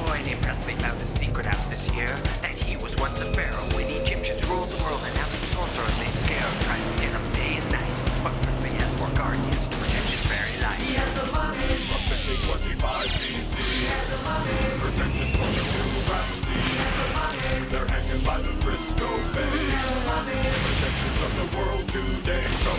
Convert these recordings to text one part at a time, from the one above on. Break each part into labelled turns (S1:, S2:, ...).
S1: boy named Presley found a secret out this year, that he was once a pharaoh when Egyptians ruled the world, and now the sorcerer named Pharaoh tries to get him day and night. But Presley has 4 guardians to protect his very life.
S2: He has the mummies
S3: from 1525 BC.
S2: He has the mummies
S3: Protection from the new Ramses.
S2: He has the mummies
S3: They're hanging by the Frisco Bay.
S2: He has the mummies
S3: Protectors of the world today. Go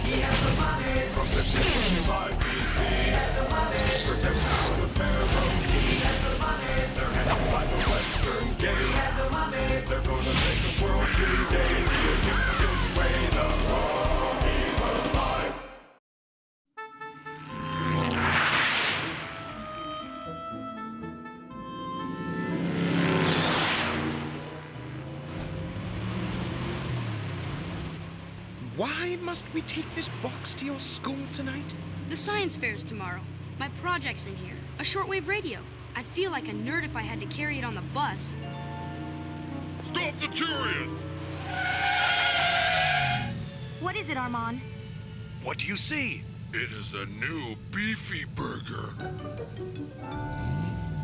S2: He has the mummies
S3: from 1525 BC.
S2: He has the mummies
S3: Protection from the Pharaoh.
S2: He has the mummies
S3: They're hanging by the Western
S2: He
S3: Gate.
S2: has the mummies
S3: They're gonna save the world today. The Egyptian way, the mummies alive.
S4: Why must we take this box to your school tonight?
S5: The science fair's tomorrow. My project's in here. A shortwave radio. I'd feel like a nerd if I had to carry it on the bus.
S3: Stop the chariot!
S6: What is it, Armand?
S3: What do you see? It is a new beefy burger.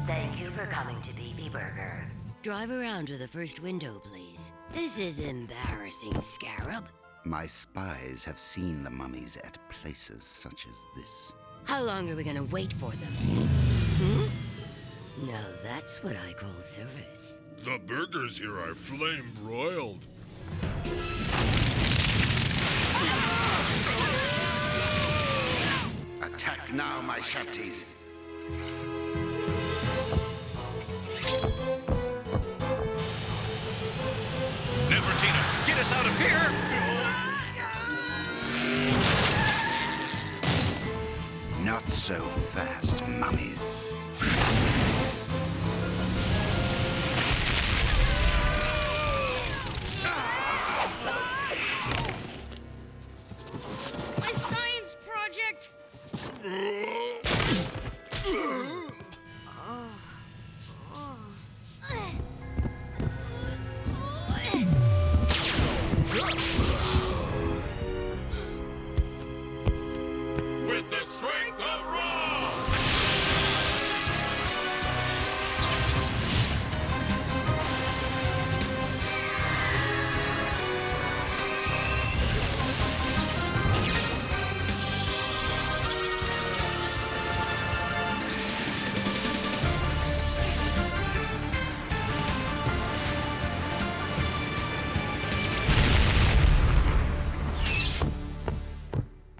S7: Thank you for coming to Beefy Burger. Drive around to the first window, please. This is embarrassing, Scarab.
S8: My spies have seen the mummies at places such as this.
S7: How long are we gonna wait for them? Now that's what I call service.
S3: The burgers here are flame broiled.
S8: Attack now, my shafties.
S3: Nefertina, get us out of here!
S8: Not so fast, mummies.
S5: My science project!
S3: With the strength of Rath!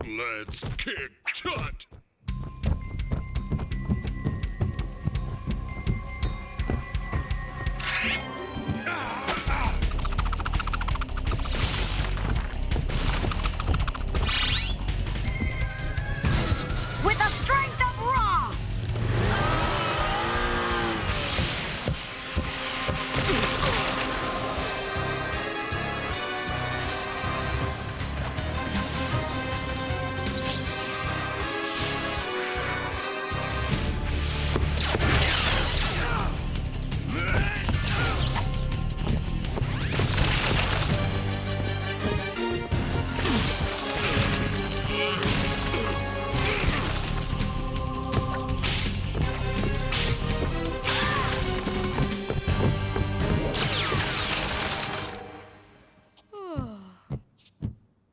S3: Let's kick Tut!
S6: With the strength of Ra!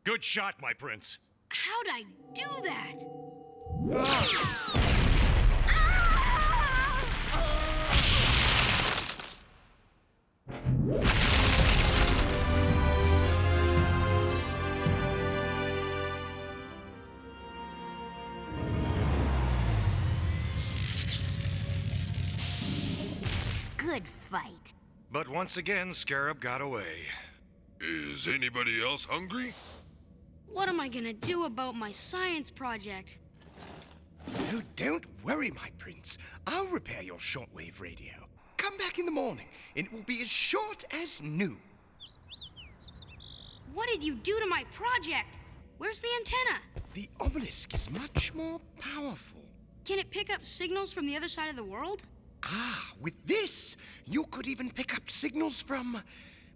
S3: Good shot, my prince.
S5: How'd I do that?
S6: Good fight.
S3: But once again, Scarab got away. Is anybody else hungry?
S5: What am I gonna do about my science project?
S4: Oh, don't worry, my prince. I'll repair your shortwave radio. Come back in the morning, and it will be as short as new.
S5: What did you do to my project? Where's the antenna?
S4: The obelisk is much more powerful.
S5: Can it pick up signals from the other side of the world?
S4: Ah, with this, you could even pick up signals from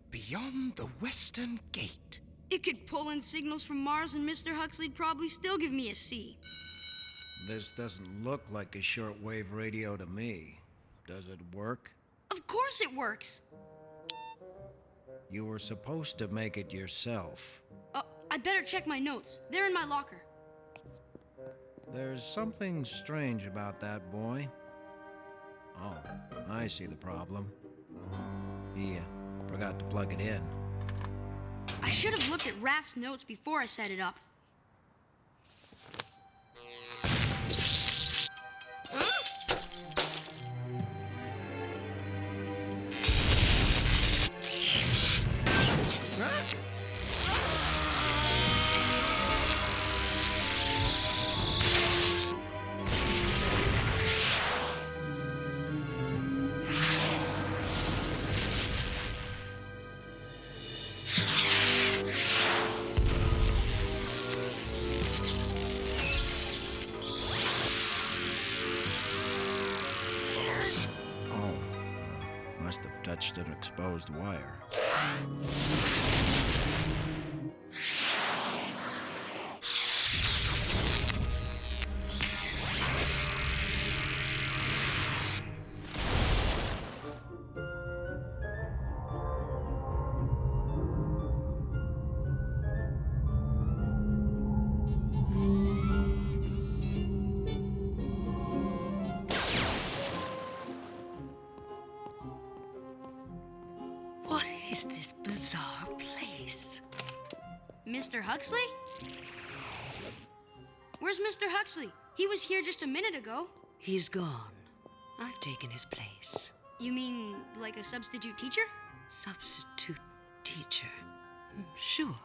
S4: beyond the Western Gate.
S5: It could pull in signals from Mars, and Mr. Huxley'd probably still give me a C.
S9: This doesn't look like a shortwave radio to me. Does it work?
S5: Of course it works.
S9: You were supposed to make it yourself.
S5: I'd better check my notes. They're in my locker.
S9: There's something strange about that boy. Oh, I see the problem. He forgot to plug it in.
S5: I should have looked at Rath's notes before I set it up.
S9: Touched an exposed wire.
S10: What is this bizarre place?
S5: Mr. Huxley? Where's Mr. Huxley? He was here just a minute ago.
S10: He's gone. I've taken his place.
S5: You mean like a substitute teacher?
S10: Substitute teacher? Sure.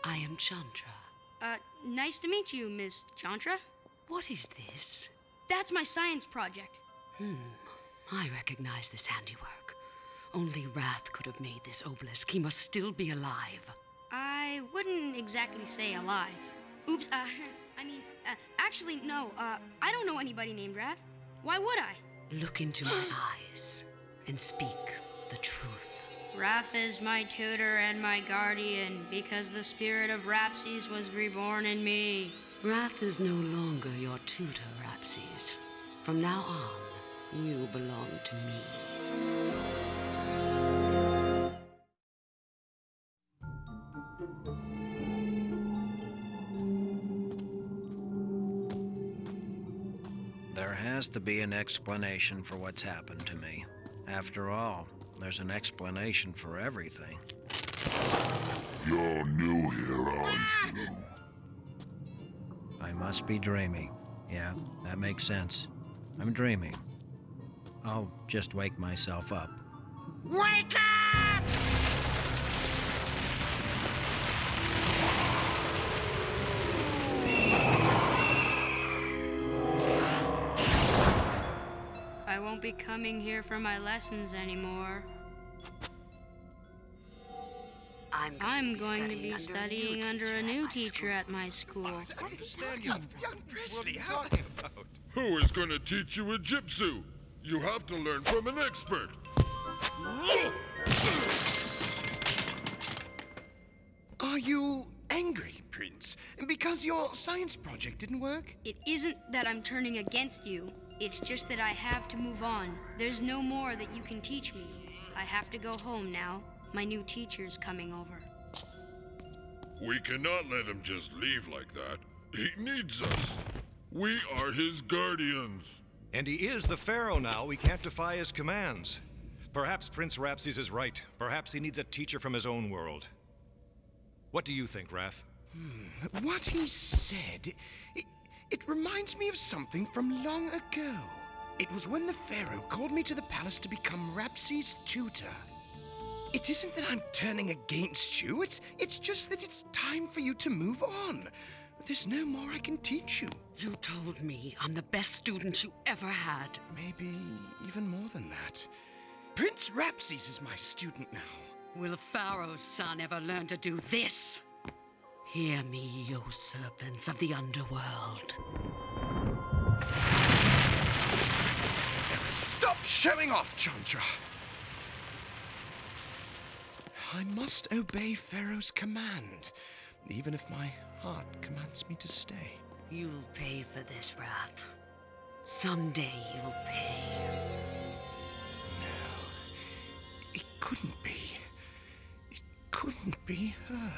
S10: I am Chantra.
S5: Nice to meet you, Miss Chantra.
S10: What is this?
S5: That's my science project.
S10: I recognize this handiwork. Only Rath could have made this obelisk. He must still be alive.
S5: I wouldn't exactly say alive. Oops, actually, no, I don't know anybody named Rath. Why would I?
S10: Look into my eyes and speak the truth.
S5: Rath is my tutor and my guardian, because the spirit of Rapsies was reborn in me.
S10: Rath is no longer your tutor, Rapsies. From now on, you belong to me.
S9: There has to be an explanation for what's happened to me. After all, there's an explanation for everything.
S3: You're new here, aren't you?
S9: I must be dreaming. Yeah, that makes sense. I'm dreaming. I'll just wake myself up.
S6: Wake up!
S5: I won't be coming here for my lessons anymore. I'm going to be studying under a new teacher at my school.
S4: Young Presley, how...
S3: Who is going to teach you Egyptsu? You have to learn from an expert.
S4: Are you angry, Prince? Because your science project didn't work?
S5: It isn't that I'm turning against you. It's just that I have to move on. There's no more that you can teach me. I have to go home now. My new teacher's coming over.
S3: We cannot let him just leave like that. He needs us. We are his guardians.
S11: And he is the Pharaoh now. We can't defy his commands. Perhaps Prince Rapsies is right. Perhaps he needs a teacher from his own world. What do you think, Rath?
S4: What he said, it reminds me of something from long ago. It was when the Pharaoh called me to the palace to become Rapsies' tutor. It isn't that I'm turning against you, it's just that it's time for you to move on. There's no more I can teach you.
S10: You told me I'm the best student you ever had.
S4: Maybe even more than that. Prince Rapsies is my student now.
S10: Will Pharaoh's son ever learn to do this? Hear me, you serpents of the underworld.
S4: Stop showing off, Chantra. I must obey Pharaoh's command, even if my heart commands me to stay.
S10: You'll pay for this, Rath. Someday you'll pay.
S4: No, it couldn't be. It couldn't be her.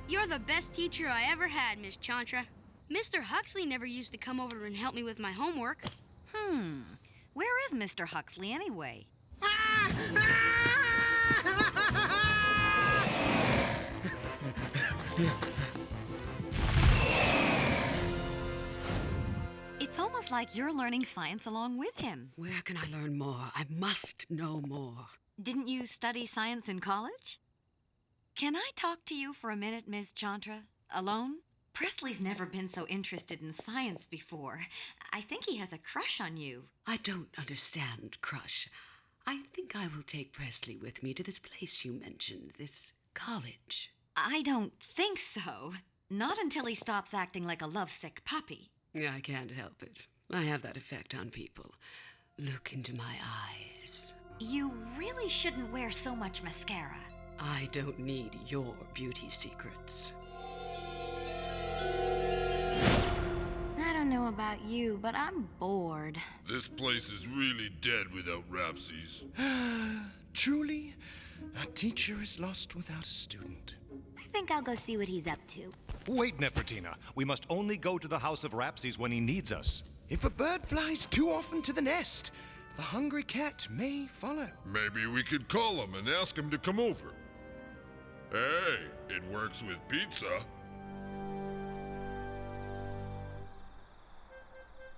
S5: You're the best teacher I ever had, Miss Chantra. Mr. Huxley never used to come over and help me with my homework.
S12: Where is Mr. Huxley anyway? It's almost like you're learning science along with him.
S10: Where can I learn more? I must know more.
S12: Didn't you study science in college? Can I talk to you for a minute, Ms. Chantra? Alone? Presley's never been so interested in science before. I think he has a crush on you.
S10: I don't understand crush. I think I will take Presley with me to this place you mentioned, this college.
S12: I don't think so. Not until he stops acting like a lovesick puppy.
S10: I can't help it. I have that effect on people. Look into my eyes.
S12: You really shouldn't wear so much mascara.
S10: I don't need your beauty secrets.
S12: I don't know about you, but I'm bored.
S3: This place is really dead without Rapsies.
S4: Truly, a teacher is lost without a student.
S12: I think I'll go see what he's up to.
S11: Wait, Nefertina. We must only go to the House of Rapsies when he needs us.
S4: If a bird flies too often to the nest, the hungry cat may follow.
S3: Maybe we could call him and ask him to come over. Hey, it works with pizza.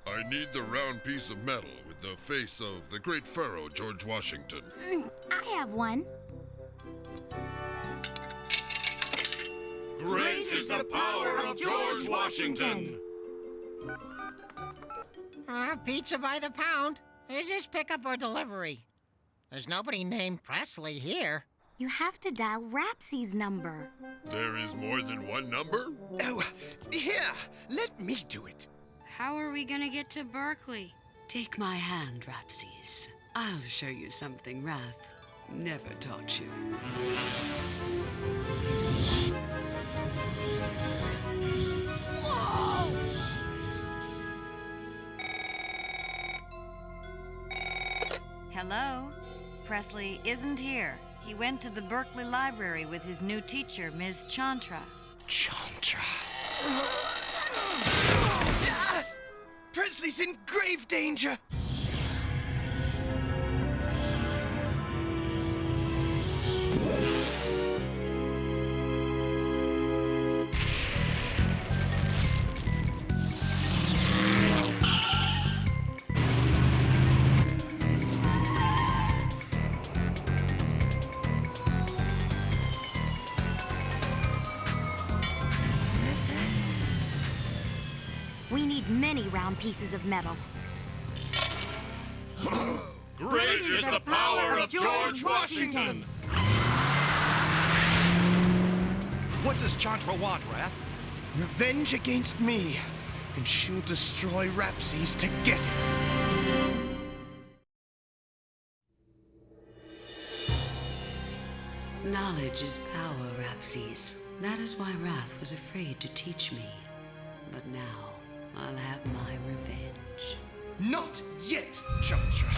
S3: I need the round piece of metal with the face of the great Pharaoh, George Washington.
S12: I have one.
S3: Great is the power of George Washington!
S6: Pizza by the pound. Is this pickup or delivery? There's nobody named Presley here.
S12: You have to dial Rapsy's number.
S3: There is more than one number?
S4: Oh, here, let me do it.
S5: How are we gonna get to Berkeley?
S10: Take my hand, Rapsies. I'll show you something Rath never taught you.
S12: Whoa! Hello? Presley isn't here. He went to the Berkeley Library with his new teacher, Ms. Chantra.
S4: Chantra. Presley's in grave danger!
S12: We need many round pieces of metal.
S3: Great is the power of George Washington!
S11: What does Chantra want, Rath?
S4: Revenge against me, and she'll destroy Rapsies to get it.
S10: Knowledge is power, Rapsies. That is why Rath was afraid to teach me. But now, I'll have my revenge.
S4: Not yet, Chantra.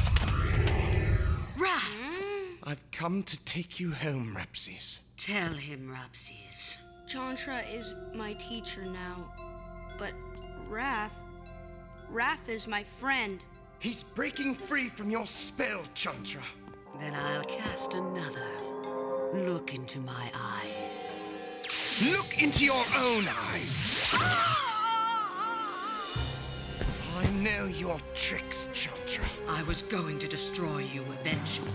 S10: Rath!
S4: I've come to take you home, Rapsies.
S10: Tell him, Rapsies.
S5: Chantra is my teacher now. But Rath is my friend.
S4: He's breaking free from your spell, Chantra.
S10: Then I'll cast another. Look into my eyes.
S4: Look into your own eyes. I know your tricks, Chantra.
S10: I was going to destroy you eventually.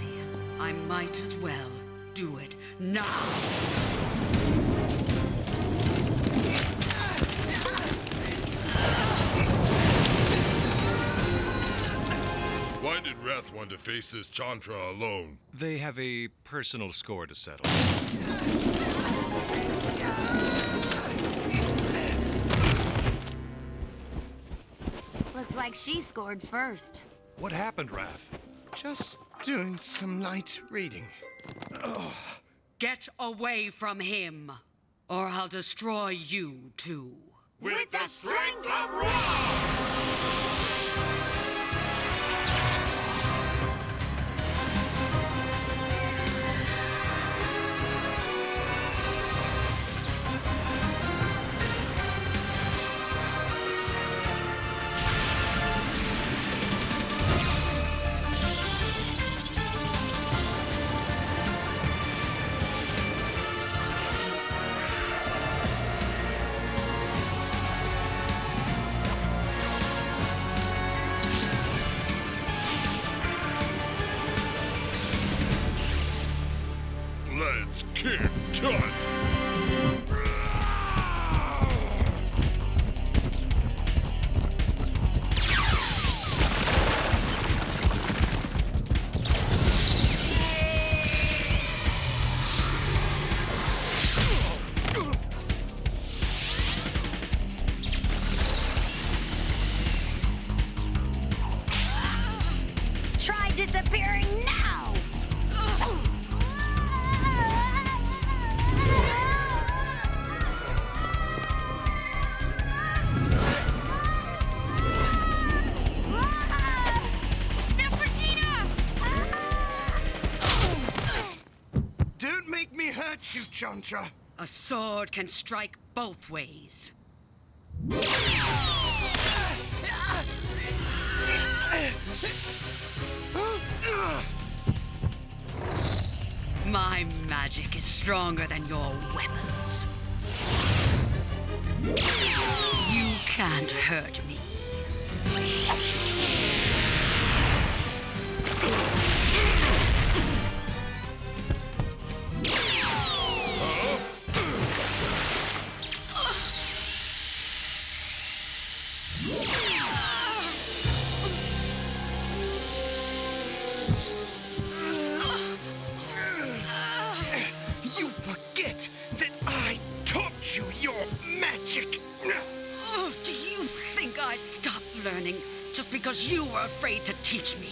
S10: I might as well do it now.
S3: Why did Rath want to face this Chantra alone?
S11: They have a personal score to settle.
S12: Looks like she scored first.
S11: What happened, Rath?
S4: Just doing some light reading.
S10: Get away from him, or I'll destroy you too.
S2: With the strength of Rath!
S3: Let's kick Tut!
S7: Try disappearing now!
S4: Don't make me hurt you, Chantra.
S10: A sword can strike both ways. My magic is stronger than your weapons. You can't hurt me.
S4: You forget that I taught you your magic.
S10: Oh, do you think I stopped learning just because you were afraid to teach me?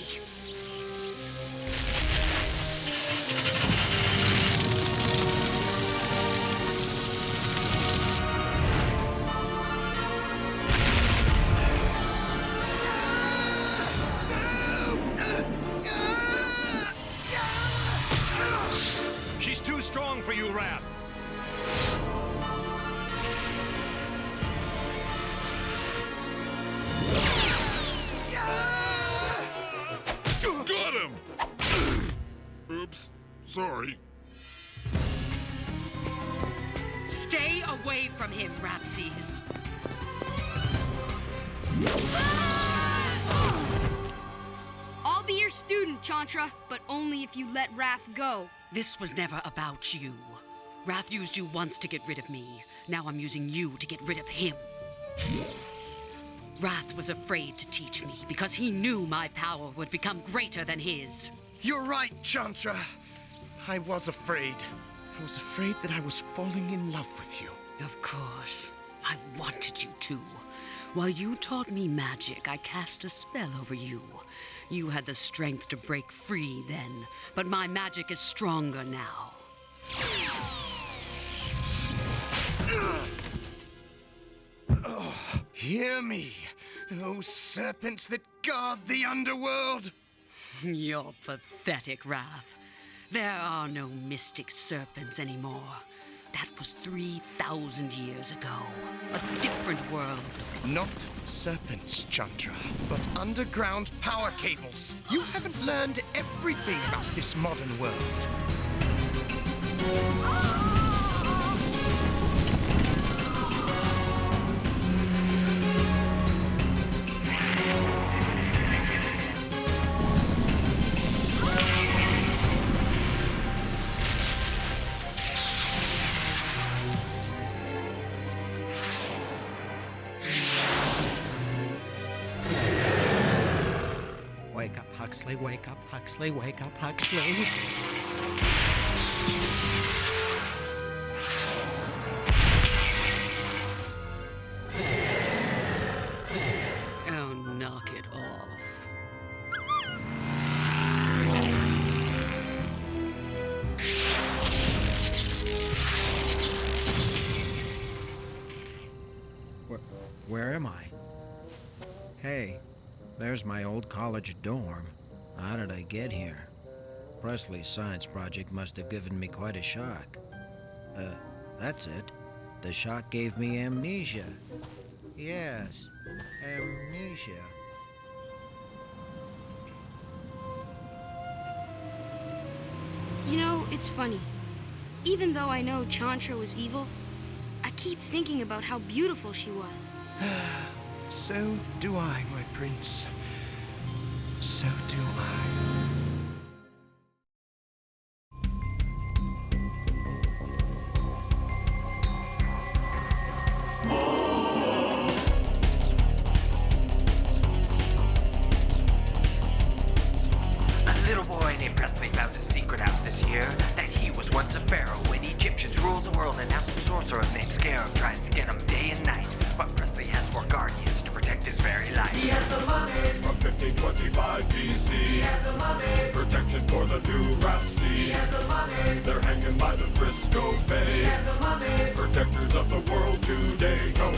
S11: She's too strong for you, Rath.
S3: Got him! Oops, sorry.
S10: Stay away from him, Rapsies.
S5: I'll be your student, Chantra, but only if you let Rath go.
S10: This was never about you. Rath used you once to get rid of me. Now I'm using you to get rid of him. Rath was afraid to teach me because he knew my power would become greater than his.
S4: You're right, Chantra. I was afraid. I was afraid that I was falling in love with you.
S10: Of course. I wanted you to. While you taught me magic, I cast a spell over you. You had the strength to break free then, but my magic is stronger now.
S4: Hear me, O serpents that guard the underworld.
S10: You're pathetic, Rath. There are no mystic serpents anymore. That was 3,000 years ago. A different world.
S4: Not serpents, Chantra, but underground power cables. You haven't learned everything about this modern world.
S9: Wake up, Huxley, wake up, Huxley, wake up, Huxley.
S10: Oh, knock it off.
S9: Where am I? Hey, there's my old college dorm. How did I get here? Presley's science project must have given me quite a shock. That's it. The shock gave me amnesia. Yes, amnesia.
S5: You know, it's funny. Even though I know Chantra was evil, I keep thinking about how beautiful she was.
S4: So do I, my prince. So do I.
S1: A little boy named Presley found a secret out this year that he was once a pharaoh when Egyptians ruled the world, and now some sorcerer named Scarab tries to get him day and night. But Presley has 4 guardians to protect his very life.
S2: He has the mummies from 1525 BC. He has the mummies, protection for the new Rapsy. He has the mummies, they're hanging by the Frisco Bay. He has the mummies, protectors of the world today. Go.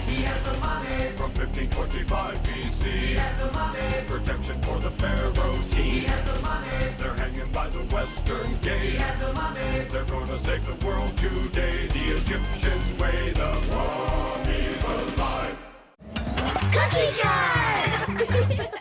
S2: He has the mummies from 1525 BC. He has the mummies, protection for the Pharaoh team. He has the mummies, they're hanging by the Western Gate. He has the mummies, they're gonna save the world today. The Egyptian way, the Mummies Alive.
S13: Cookie jar!